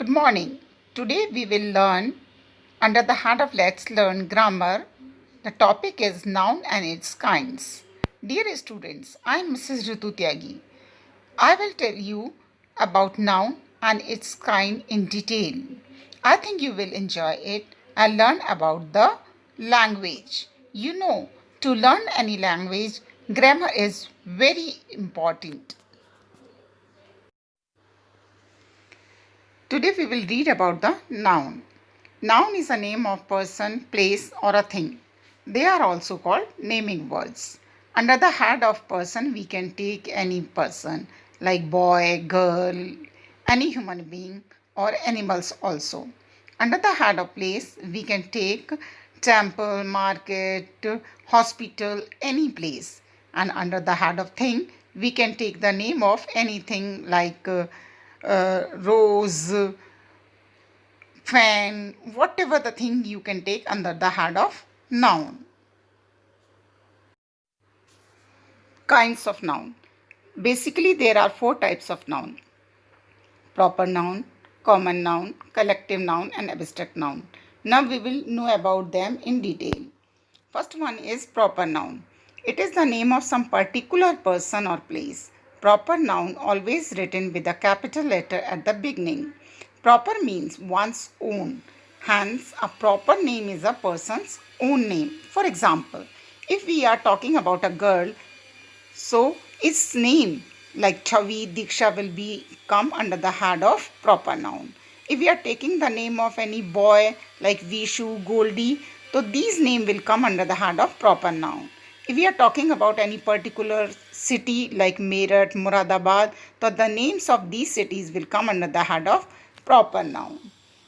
Good morning. Today we will learn under the head of Let's Learn Grammar. The topic is noun and its kinds. Dear students, I am Mrs. Ritu Tyagi. I will tell you about noun and its kind in detail. I think you will enjoy it and learn about the language. You know, to learn any language, grammar is very important. Today we will read about the noun. Noun is a name of person, place or a thing. They are also called naming words. Under the head of person we can take any person like boy, girl, any human being or animals also. Under the head of place we can take temple, market, hospital, any place. And under the head of thing we can take the name of anything like rose, fan, whatever the thing you can take under the head of noun. Kinds of noun. Basically, there are four types of noun: proper noun, common noun, collective noun, and abstract noun. Now we will know about them in detail. First one is proper noun. It is the name of some particular person or place. Proper noun always written with a capital letter at the beginning. Proper means one's own. Hence, a proper name is a person's own name. For example, if we are talking about a girl, so its name like Chavi, Diksha will be come under the head of proper noun. If we are taking the name of any boy like Vishu, Goldie, so these name will come under the head of proper noun. If we are talking about any particular city like Meerut, Muradabad, so the names of these cities will come under the head of proper noun.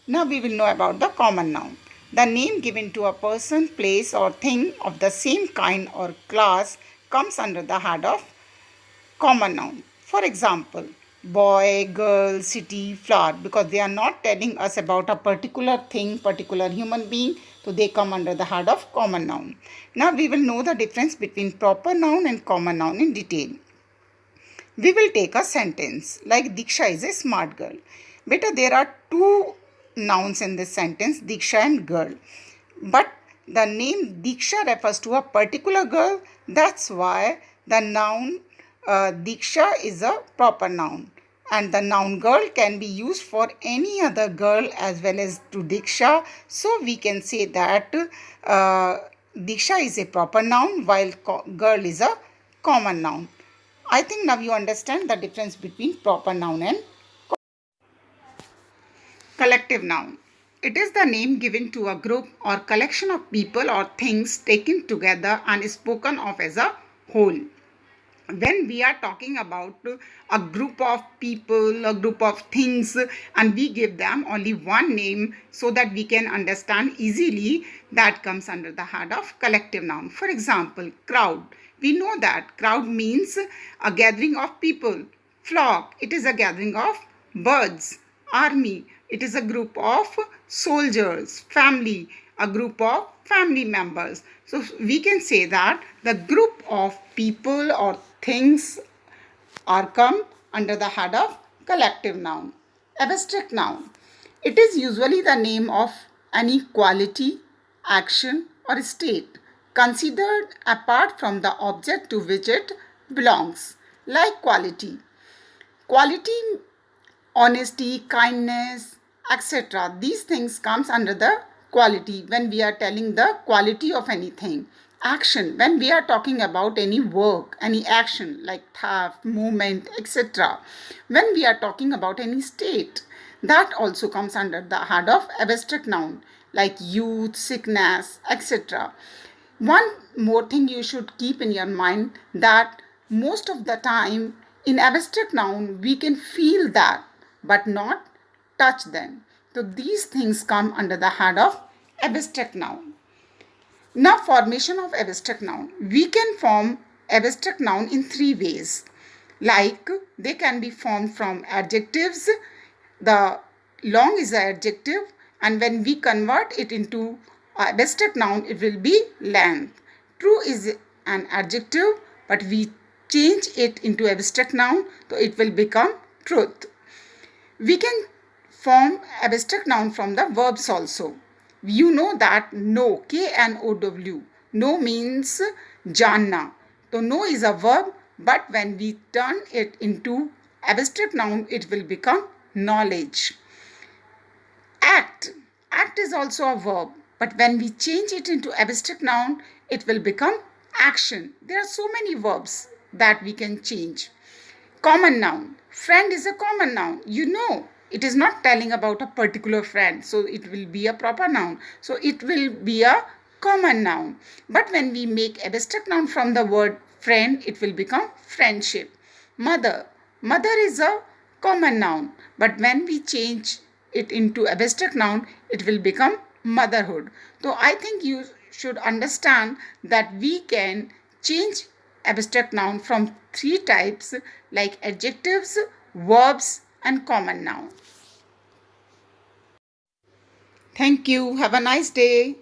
Now we will know about the common noun. The name given to a person, place or thing of the same kind or class comes under the head of common noun. For example, boy, girl, city, flower, because they are not telling us about a particular thing, particular human being, so they come under the head of common noun. Now we will know the difference between proper noun and common noun in detail. We will take a sentence like Diksha is a smart girl. Beta, there are two nouns in this sentence, Diksha and girl. But the name Diksha refers to a particular girl. That's why the noun Diksha is a proper noun. And the noun girl can be used for any other girl as well as to Diksha. So we can say that Diksha is a proper noun while girl is a common noun. I think now you understand the difference between proper noun and collective noun. It is the name given to a group or collection of people or things taken together and spoken of as a whole. When we are talking about a group of people, a group of things, and we give them only one name so that we can understand easily, that comes under the head of collective noun. For example, crowd. We know that crowd means a gathering of people. Flock, it is a gathering of birds. Army, it is a group of soldiers. Family, a group of family members. So we can say that the group of people or things are come under the head of collective noun. Abstract noun. It is usually the name of any quality, action or state considered apart from the object to which it belongs. Like quality. Quality, honesty, kindness, etc. These things comes under the quality when we are telling the quality of anything. Action, when we are talking about any work, any action like theft, movement, etc. When we are talking about any state, that also comes under the head of abstract noun like youth, sickness, etc. One more thing you should keep in your mind, that most of the time in abstract noun we can feel that but not touch them. So these things come under the head of abstract noun. Now, formation of abstract noun. We can form abstract noun in three ways. Like they can be formed from adjectives. The long is the adjective, and when we convert it into abstract noun, it will be length. True is an adjective, but we change it into abstract noun, so it will become truth. We can form abstract noun from the verbs also. You know that know, K-N-O-W. Know means janna. So know is a verb, but when we turn it into abstract noun, it will become knowledge. Act. Act is also a verb, but when we change it into abstract noun, it will become action. There are so many verbs that we can change. Common noun. Friend is a common noun. You know, it is not telling about a particular friend, so it will be a proper noun. So it will be a common noun. But when we make abstract noun from the word friend, it will become friendship. Mother. Mother is a common noun, but when we change it into abstract noun, it will become motherhood. So I think you should understand that we can change abstract noun from three types like adjectives, verbs and common noun. Thank you. Have a nice day.